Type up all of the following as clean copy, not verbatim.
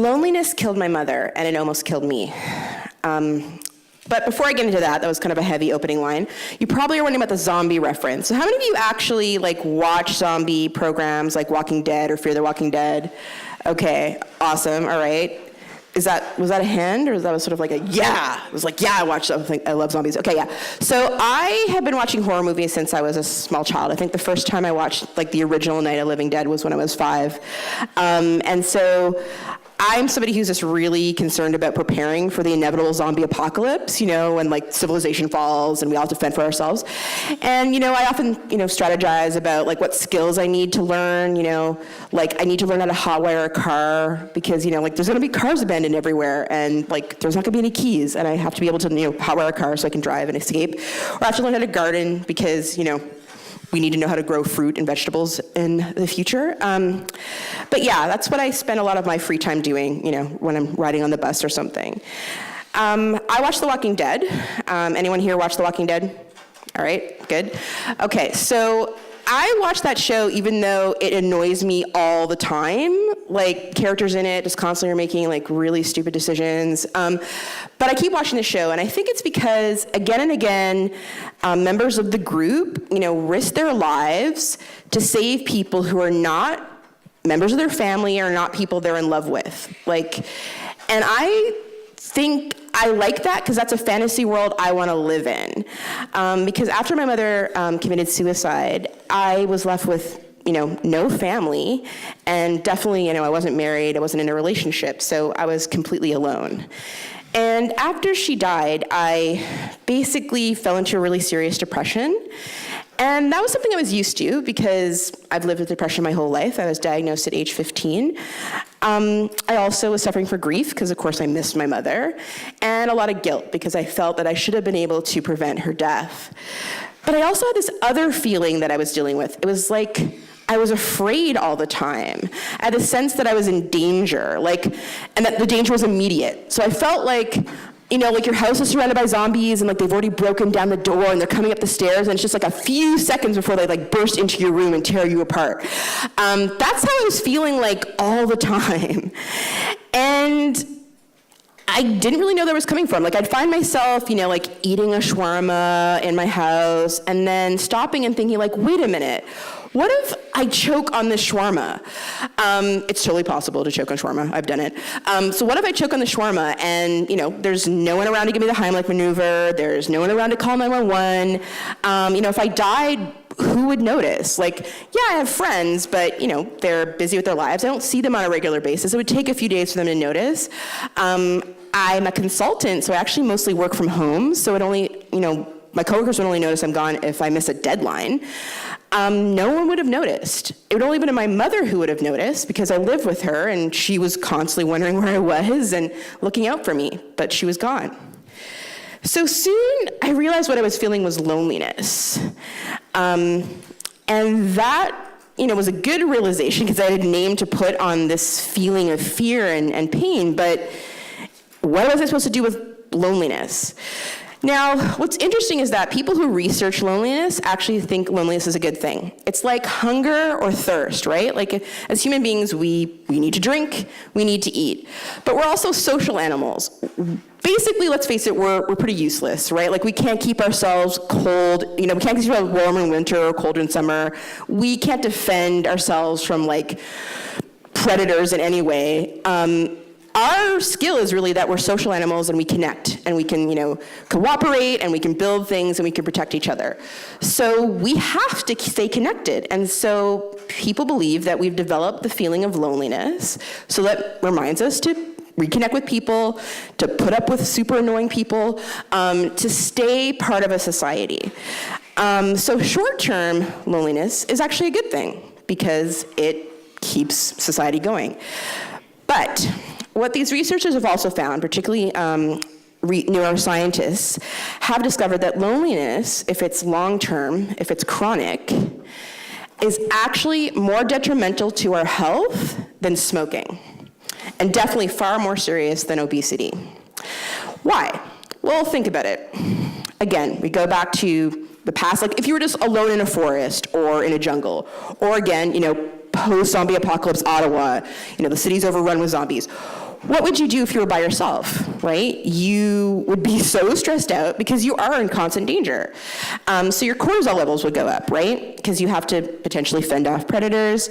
Loneliness killed my mother, and it almost killed me. But before I get into that was kind of a heavy opening line. You probably are wondering about the zombie reference. So how many of you actually watch zombie programs like Walking Dead or Fear the Walking Dead? Okay, awesome, all right. Was that a hand, or was that sort of like a yeah? It was like, yeah, I watch something, I love zombies. Okay, yeah. So I have been watching horror movies since I was a small child. I think the first time I watched the original Night of the Living Dead was when I was 5. And so I'm somebody who's just really concerned about preparing for the inevitable zombie apocalypse, when civilization falls and we all have to fend for ourselves. And, I often, strategize about what skills I need to learn, I need to learn how to hotwire a car because, there's going to be cars abandoned everywhere and there's not going to be any keys and I have to be able to, hotwire a car so I can drive and escape. Or I have to learn how to garden because, we need to know how to grow fruit and vegetables in the future. But yeah, that's what I spend a lot of my free time doing, when I'm riding on the bus or something. I watch The Walking Dead. Anyone here watch The Walking Dead? All right, good. Okay, so I watch that show even though it annoys me all the time. Characters in it just constantly are making really stupid decisions. But I keep watching the show, and I think it's because again and again, members of the group, risk their lives to save people who are not members of their family or not people they're in love with. And I think I like that because that's a fantasy world I want to live in. Because after my mother committed suicide, I was left with no family, and definitely, I wasn't married, I wasn't in a relationship, so I was completely alone. And after she died, I basically fell into a really serious depression. And that was something I was used to because I've lived with depression my whole life. I was diagnosed at age 15. I also was suffering from grief because, of course, I missed my mother, and a lot of guilt because I felt that I should have been able to prevent her death. But I also had this other feeling that I was dealing with. It was like I was afraid all the time. I had a sense that I was in danger, and that the danger was immediate. So I felt your house is surrounded by zombies and they've already broken down the door and they're coming up the stairs and it's just a few seconds before they burst into your room and tear you apart. That's how I was feeling all the time. And I didn't really know where that was coming from. I'd find myself, eating a shawarma in my house and then stopping and thinking wait a minute, what if I choke on this shawarma? It's totally possible to choke on shawarma. I've done it. So what if I choke on the shawarma and, there's no one around to give me the Heimlich maneuver. There's no one around to call 911. If I died, who would notice? Yeah, I have friends, but, they're busy with their lives. I don't see them on a regular basis. It would take a few days for them to notice. I'm a consultant, so I actually mostly work from home. So it only, my coworkers would only notice I'm gone if I miss a deadline. No one would have noticed. It would only have been my mother who would have noticed because I lived with her and she was constantly wondering where I was and looking out for me, but she was gone. So soon I realized what I was feeling was loneliness. And that, was a good realization because I had a name to put on this feeling of fear and pain, but what was I supposed to do with loneliness? Now, what's interesting is that people who research loneliness actually think loneliness is a good thing. It's like hunger or thirst, right? As human beings, we need to drink, we need to eat. But we're also social animals. Basically, let's face it, we're pretty useless, right? We can't keep ourselves cold. We can't keep ourselves warm in winter or cold in summer. We can't defend ourselves from, predators in any way. Our skill is really that we're social animals and we connect and we can, cooperate and we can build things and we can protect each other. So we have to stay connected. And so people believe that we've developed the feeling of loneliness. So that reminds us to reconnect with people, to put up with super annoying people, to stay part of a society. So short-term loneliness is actually a good thing because it keeps society going. But what these researchers have also found, particularly neuroscientists, have discovered that loneliness, if it's long-term, if it's chronic, is actually more detrimental to our health than smoking, and definitely far more serious than obesity. Why? Well, think about it. Again, we go back to the past, if you were just alone in a forest or in a jungle, or again, post-zombie apocalypse Ottawa, the city's overrun with zombies. what would you do if you were by yourself, right? You would be so stressed out because you are in constant danger. So your cortisol levels would go up, right? Because you have to potentially fend off predators.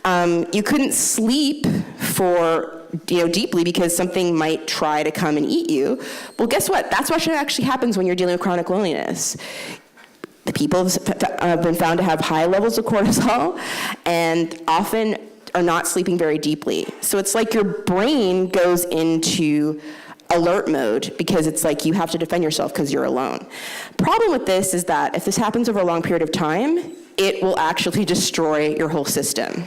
You couldn't sleep for deeply because something might try to come and eat you. Well, guess what? That's what actually happens when you're dealing with chronic loneliness. The people have been found to have high levels of cortisol and often are not sleeping very deeply. So it's like your brain goes into alert mode because it's like you have to defend yourself because you're alone. Problem with this is that if this happens over a long period of time, it will actually destroy your whole system.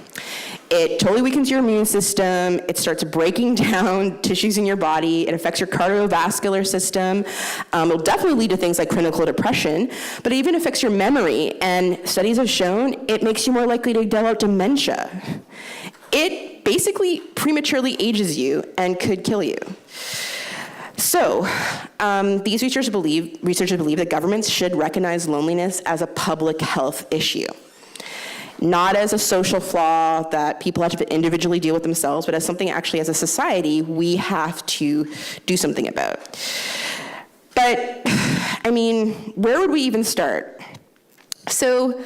It totally weakens your immune system. It starts breaking down tissues in your body. It affects your cardiovascular system. It'll definitely lead to things like clinical depression, but it even affects your memory. And studies have shown it makes you more likely to develop dementia. It basically prematurely ages you and could kill you. So these researchers believe that governments should recognize loneliness as a public health issue. Not as a social flaw that people have to individually deal with themselves, but as something actually as a society we have to do something about. But, I mean, where would we even start? So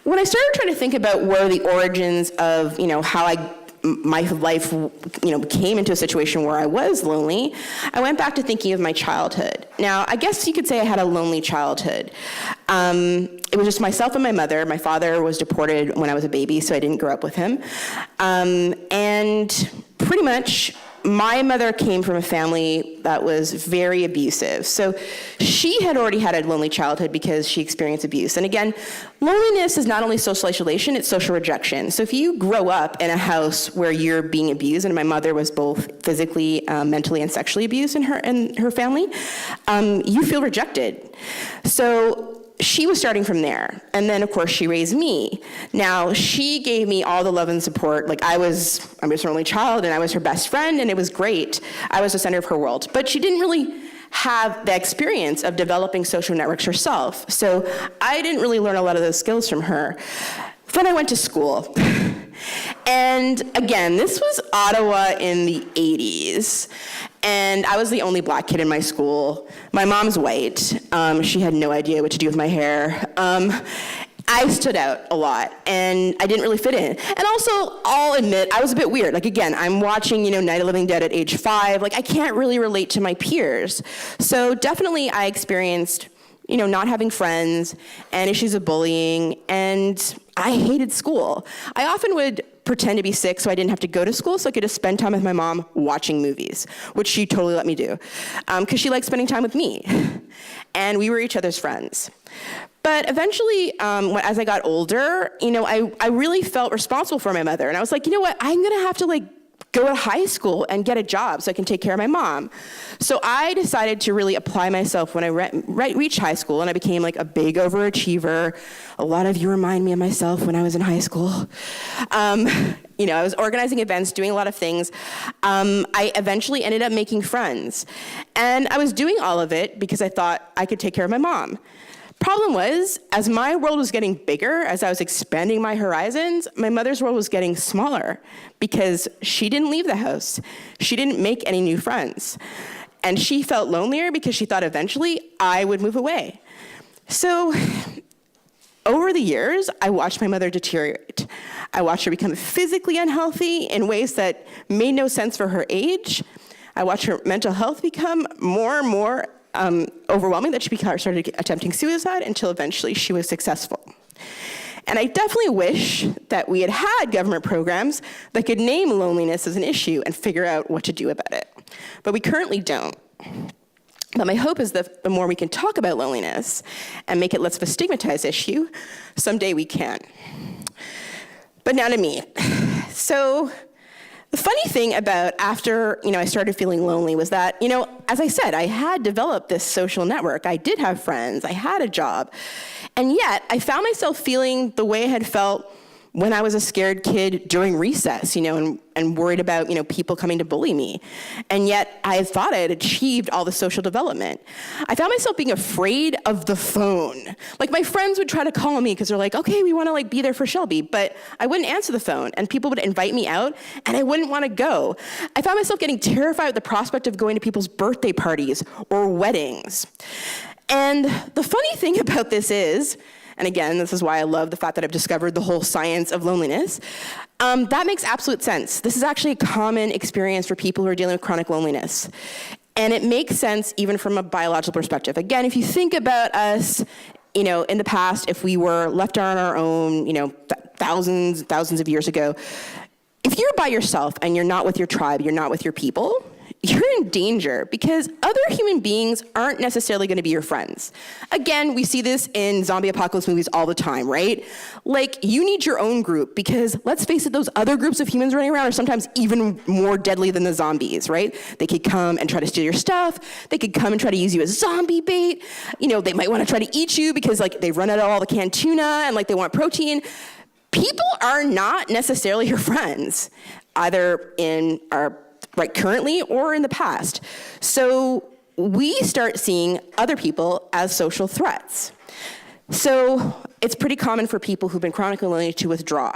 when I started trying to think about where the origins of, how my life, came into a situation where I was lonely, I went back to thinking of my childhood. Now, I guess you could say I had a lonely childhood. It was just myself and my mother. My father was deported when I was a baby, so I didn't grow up with him. And pretty much, my mother came from a family that was very abusive. So she had already had a lonely childhood because she experienced abuse. And again, loneliness is not only social isolation, it's social rejection. So if you grow up in a house where you're being abused, and my mother was both physically, mentally, and sexually abused in her family, you feel rejected. So she was starting from there. And then, of course, she raised me. Now, she gave me all the love and support. Like, I was her only child, and I was her best friend, and it was great. I was the center of her world. But she didn't really have the experience of developing social networks herself. So I didn't really learn a lot of those skills from her. Then I went to school. And again, this was Ottawa in the 80s. And I was the only black kid in my school. My mom's white. She had no idea what to do with my hair. I stood out a lot, and I didn't really fit in. And also, I'll admit, I was a bit weird. Like, again, I'm watching, Night of the Living Dead at age 5. Like, I can't really relate to my peers. So definitely I experienced, not having friends and issues of bullying, and I hated school. I often would pretend to be sick so I didn't have to go to school, so I could just spend time with my mom watching movies, which she totally let me do, because she liked spending time with me. And we were each other's friends. But eventually, as I got older, I really felt responsible for my mother. And I was like, you know what, I'm gonna have to go to high school and get a job so I can take care of my mom. So I decided to really apply myself when I reached high school, and I became a big overachiever. A lot of you remind me of myself when I was in high school. I was organizing events, doing a lot of things. I eventually ended up making friends. And I was doing all of it because I thought I could take care of my mom. Problem was, as my world was getting bigger, as I was expanding my horizons, my mother's world was getting smaller because she didn't leave the house. She didn't make any new friends. And she felt lonelier because she thought eventually I would move away. So over the years, I watched my mother deteriorate. I watched her become physically unhealthy in ways that made no sense for her age. I watched her mental health become more and more overwhelming, that she started attempting suicide until eventually she was successful. And I definitely wish that we had government programs that could name loneliness as an issue and figure out what to do about it. But we currently don't. But my hope is that the more we can talk about loneliness and make it less of a stigmatized issue, someday we can. But now to me. So the funny thing about after, I started feeling lonely was that, as I said, I had developed this social network. I did have friends. I had a job. And yet, I found myself feeling the way I had felt when I was a scared kid during recess, and worried about, people coming to bully me. And yet I thought I had achieved all the social development. I found myself being afraid of the phone. Like, my friends would try to call me because they're like, okay, we want to be there for Shelby, but I wouldn't answer the phone, and people would invite me out and I wouldn't want to go. I found myself getting terrified at the prospect of going to people's birthday parties or weddings. And the funny thing about this is, and again, this is why I love the fact that I've discovered the whole science of loneliness, that makes absolute sense. This is actually a common experience for people who are dealing with chronic loneliness. And it makes sense even from a biological perspective. Again, if you think about us, in the past, if we were left on our own, thousands of years ago, if you're by yourself and you're not with your tribe, you're not with your people, you're in danger because other human beings aren't necessarily going to be your friends. Again, we see this in zombie apocalypse movies all the time, right? You need your own group because, let's face it, those other groups of humans running around are sometimes even more deadly than the zombies, right? They could come and try to steal your stuff. They could come and try to use you as zombie bait. They might want to try to eat you because they've run out of all the canned tuna and they want protein. People are not necessarily your friends, either in our currently or in the past. So we start seeing other people as social threats. So it's pretty common for people who've been chronically lonely to withdraw.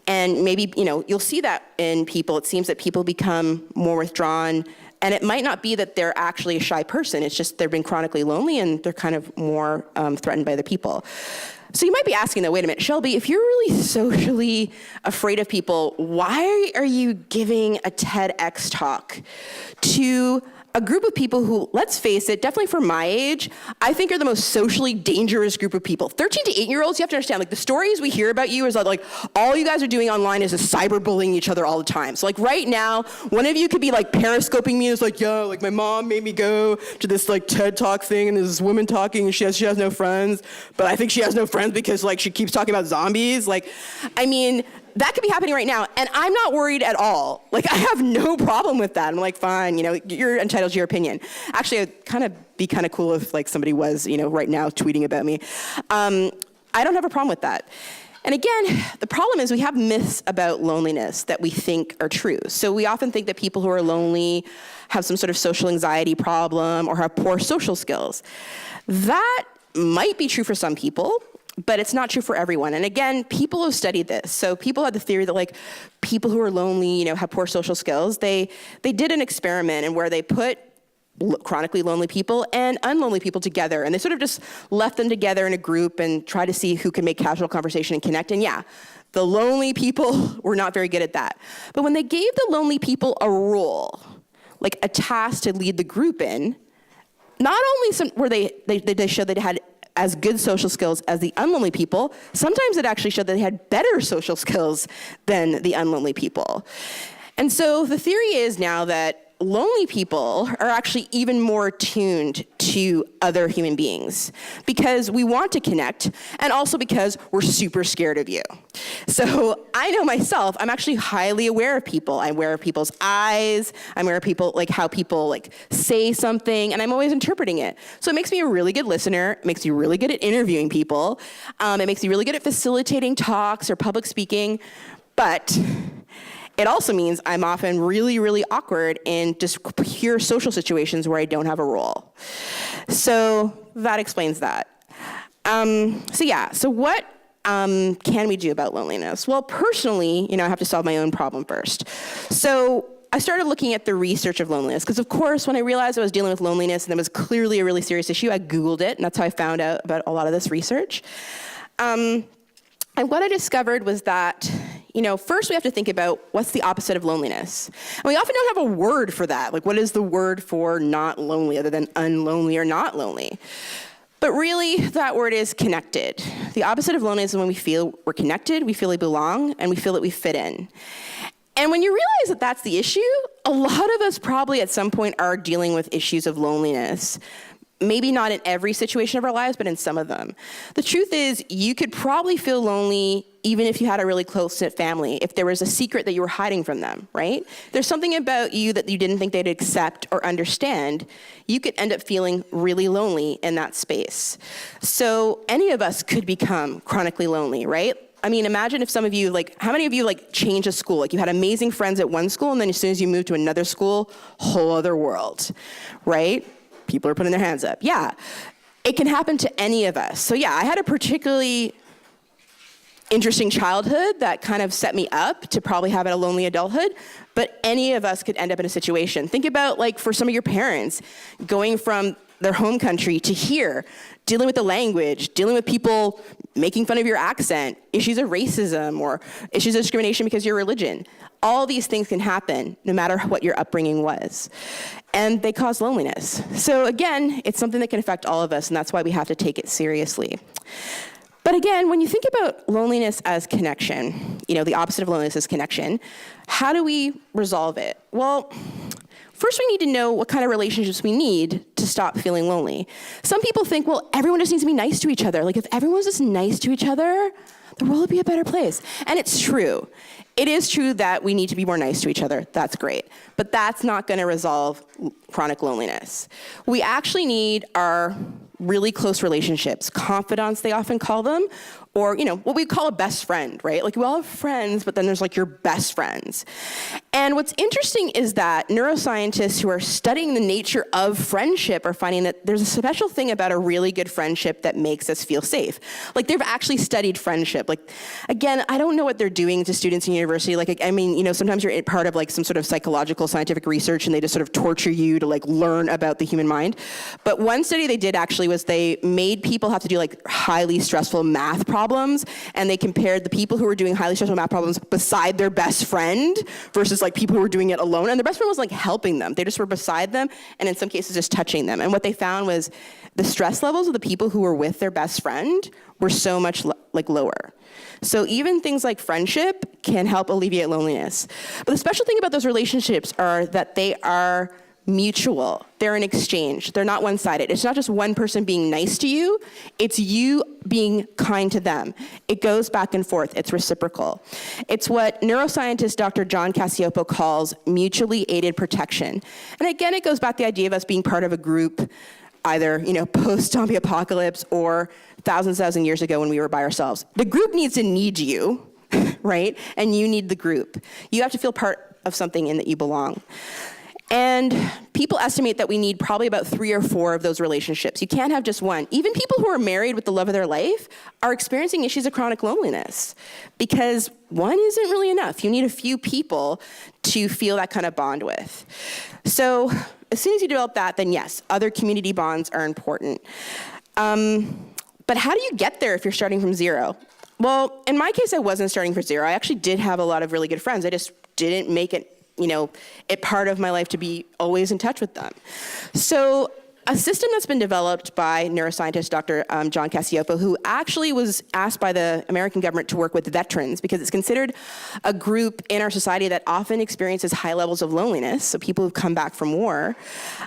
And maybe, you'll see that in people. It seems that people become more withdrawn, and it might not be that they're actually a shy person. It's just they've been chronically lonely and they're kind of more threatened by other people. So you might be asking, though, wait a minute, Shelby, if you're really socially afraid of people, why are you giving a TEDx talk to a group of people who, let's face it, definitely for my age, I think are the most socially dangerous group of people. 13 to 18-year-olds, you have to understand, the stories we hear about you is all you guys are doing online is just cyberbullying each other all the time. So right now, one of you could be periscoping me and it's yeah, my mom made me go to this TED Talk thing and there's this woman talking and she has no friends, but I think she has no friends because she keeps talking about zombies. That could be happening right now, and I'm not worried at all. I have no problem with that. I'm fine, you're entitled to your opinion. Actually, it'd be kind of cool if somebody was, right now tweeting about me. I don't have a problem with that. And again, the problem is we have myths about loneliness that we think are true. So we often think that people who are lonely have some sort of social anxiety problem or have poor social skills. That might be true for some people, but it's not true for everyone. And again, people have studied this. So people had the theory that people who are lonely, have poor social skills. They did an experiment and where they put chronically lonely people and unlonely people together, and they sort of just left them together in a group and tried to see who could make casual conversation and connect. And yeah, the lonely people were not very good at that. But when they gave the lonely people a role, a task to lead the group in, not only were they showed they had as good social skills as the unlonely people, sometimes it actually showed that they had better social skills than the unlonely people. And so the theory is now that lonely people are actually even more attuned to other human beings because we want to connect and also because we're super scared of you. So I know myself, I'm actually highly aware of people. I'm aware of people's eyes. I'm aware of people, how people say something, and I'm always interpreting it. So it makes me a really good listener. It makes me really good at interviewing people. It makes me really good at facilitating talks or public speaking, but it also means I'm often really, really awkward in just pure social situations where I don't have a role. So that explains that. So what can we do about loneliness? Well, personally, I have to solve my own problem first. So I started looking at the research of loneliness because, of course, when I realized I was dealing with loneliness and it was clearly a really serious issue, I Googled it, and that's how I found out about a lot of this research. And what I discovered was that first we have to think about what's the opposite of loneliness. And we often don't have a word for that. What is the word for not lonely other than unlonely or not lonely? But really, that word is connected. The opposite of loneliness is when we feel we're connected, we feel we belong, and we feel that we fit in. And when you realize that that's the issue, a lot of us probably at some point are dealing with issues of loneliness. Maybe not in every situation of our lives, but in some of them. The truth is, you could probably feel lonely even if you had a really close-knit family, if there was a secret that you were hiding from them, right? There's something about you that you didn't think they'd accept or understand. You could end up feeling really lonely in that space. So any of us could become chronically lonely, right? I mean, imagine if some of you, like, how many of you, like, changed a school? Like, you had amazing friends at one school, and then as soon as you moved to another school, whole other world, right? People are putting their hands up. Yeah, it can happen to any of us. So yeah, I had a particularly interesting childhood that kind of set me up to probably have a lonely adulthood, but any of us could end up in a situation. Think about, like, for some of your parents, going from their home country to here, dealing with the language, dealing with people making fun of your accent, issues of racism or issues of discrimination because of your religion. All these things can happen no matter what your upbringing was. And they cause loneliness. So again, it's something that can affect all of us, and that's why we have to take it seriously. But again, when you think about loneliness as connection, the opposite of loneliness is connection, how do we resolve it? Well, first we need to know what kind of relationships we need to stop feeling lonely. Some people think, well, everyone just needs to be nice to each other. Like, if everyone was just nice to each other, the world would be a better place. And it's true. It is true that we need to be more nice to each other. That's great. But that's not going to resolve chronic loneliness. We actually need our really close relationships, confidants they often call them, or what we call a best friend, right? Like, we all have friends, but then there's like your best friends. And what's interesting is that neuroscientists who are studying the nature of friendship are finding that there's a special thing about a really good friendship that makes us feel safe. Like, they've actually studied friendship. Like, again, I don't know what they're doing to students in university. Like, I mean, sometimes you're part of like some sort of psychological scientific research and they just sort of torture you to like learn about the human mind. But one study they did actually was they made people have to do like highly stressful math problems, and they compared the people who were doing highly stressful math problems beside their best friend versus like people who were doing it alone. And their best friend was like helping them. They just were beside them, and in some cases just touching them. And what they found was the stress levels of the people who were with their best friend were so much lower. So even things like friendship can help alleviate loneliness. But the special thing about those relationships are that they are mutual. They're an exchange. They're not one-sided. It's not just one person being nice to you. It's you being kind to them. It goes back and forth. It's reciprocal. It's what neuroscientist Dr. John Cacioppo calls mutually aided protection. And again, it goes back to the idea of us being part of a group, either post-zombie apocalypse or thousands years ago when we were by ourselves. The group needs to need you, right? And you need the group. You have to feel part of something in that you belong. And people estimate that we need probably about 3 or 4 of those relationships. You can't have just one. Even people who are married with the love of their life are experiencing issues of chronic loneliness because one isn't really enough. You need a few people to feel that kind of bond with. So as soon as you develop that, then yes, other community bonds are important. But how do you get there if you're starting from zero? Well, in my case, I wasn't starting from zero. I actually did have a lot of really good friends. I just didn't make it it part of my life to be always in touch with them. So a system that's been developed by neuroscientist Dr. John Cacioppo, who actually was asked by the American government to work with veterans because it's considered a group in our society that often experiences high levels of loneliness, so people who've come back from war.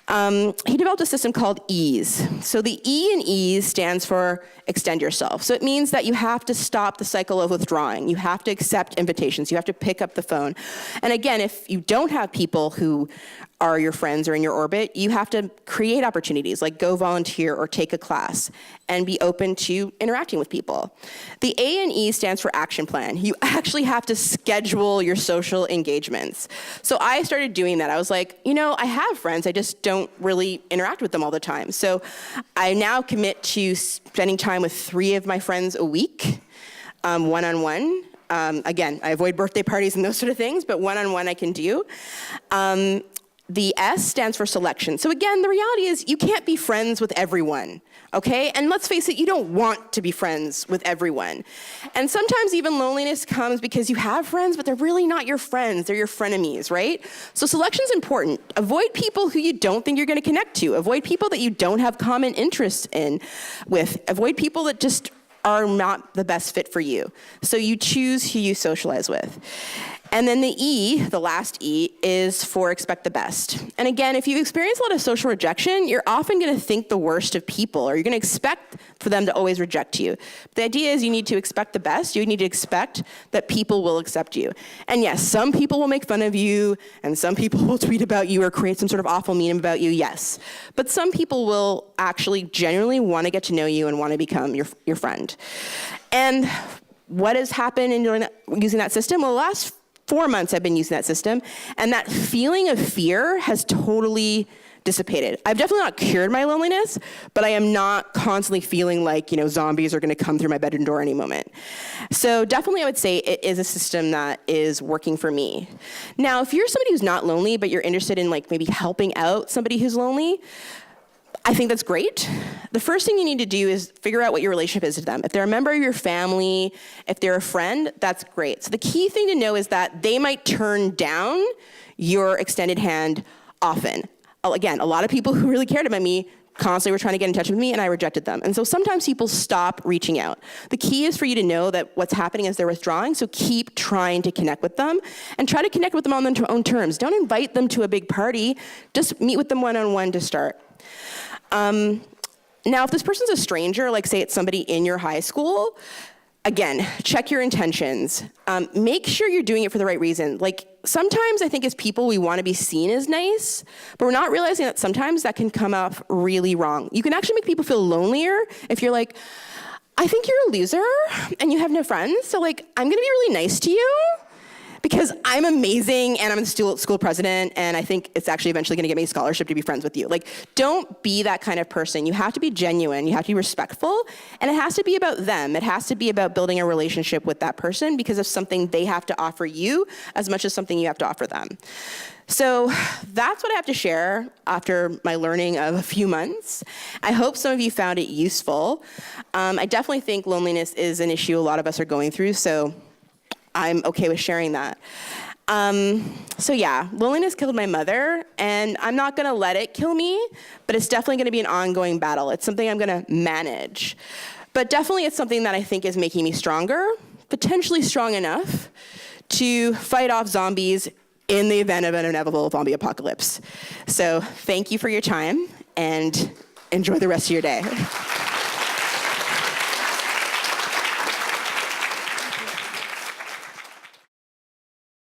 He developed a system called EASE. So the E in EASE stands for extend yourself. So it means that you have to stop the cycle of withdrawing. You have to accept invitations. You have to pick up the phone. And again, if you don't have people who are your friends or in your orbit, you have to create opportunities like go volunteer or take a class and be open to interacting with people. The A in E stands for action plan. You actually have to schedule your social engagements. So I started doing that. I was like, I have friends, I just don't really interact with them all the time. So I now commit to spending time with 3 of my friends a week, one-on-one. Again, I avoid birthday parties and those sort of things, but one-on-one I can do. The S stands for selection. So again, the reality is you can't be friends with everyone, okay? And let's face it, you don't want to be friends with everyone. And sometimes even loneliness comes because you have friends, but they're really not your friends. They're your frenemies, right? So selection's important. Avoid people who you don't think you're gonna connect to. Avoid people that you don't have common interests with. Avoid people that just are not the best fit for you. So you choose who you socialize with. And then the E, the last E, is for expect the best. And again, if you've experienced a lot of social rejection, you're often gonna think the worst of people, or you're gonna expect for them to always reject you. The idea is you need to expect the best. You need to expect that people will accept you. And yes, some people will make fun of you, and some people will tweet about you or create some sort of awful meme about you, yes. But some people will actually genuinely wanna get to know you and wanna become your friend. And what has happened in using that system? Well, the last 4 months I've been using that system, and that feeling of fear has totally dissipated. I've definitely not cured my loneliness, but I am not constantly feeling like, zombies are gonna come through my bedroom door any moment. So definitely I would say it is a system that is working for me. Now, if you're somebody who's not lonely, but you're interested in maybe helping out somebody who's lonely, I think that's great. The first thing you need to do is figure out what your relationship is to them. If they're a member of your family, if they're a friend, that's great. So the key thing to know is that they might turn down your extended hand often. Again, a lot of people who really cared about me constantly were trying to get in touch with me, and I rejected them. And so sometimes people stop reaching out. The key is for you to know that what's happening is they're withdrawing, so keep trying to connect with them, and try to connect with them on their own terms. Don't invite them to a big party. Just meet with them one-on-one to start. Now, if this person's a stranger, like say it's somebody in your high school, again, check your intentions. Make sure you're doing it for the right reason. Sometimes I think as people, we want to be seen as nice, but we're not realizing that sometimes that can come off really wrong. You can actually make people feel lonelier if you're like, I think you're a loser and you have no friends, so I'm gonna be really nice to you because I'm amazing and I'm the school president and I think it's actually eventually gonna get me a scholarship to be friends with you. Don't be that kind of person. You have to be genuine, you have to be respectful, and it has to be about them. It has to be about building a relationship with that person because of something they have to offer you as much as something you have to offer them. So that's what I have to share after my learning of a few months. I hope some of you found it useful. I definitely think loneliness is an issue a lot of us are going through, so I'm okay with sharing that. So yeah, loneliness killed my mother, and I'm not gonna let it kill me, but it's definitely gonna be an ongoing battle. It's something I'm gonna manage. But definitely it's something that I think is making me stronger, potentially strong enough to fight off zombies in the event of an inevitable zombie apocalypse. So thank you for your time, and enjoy the rest of your day.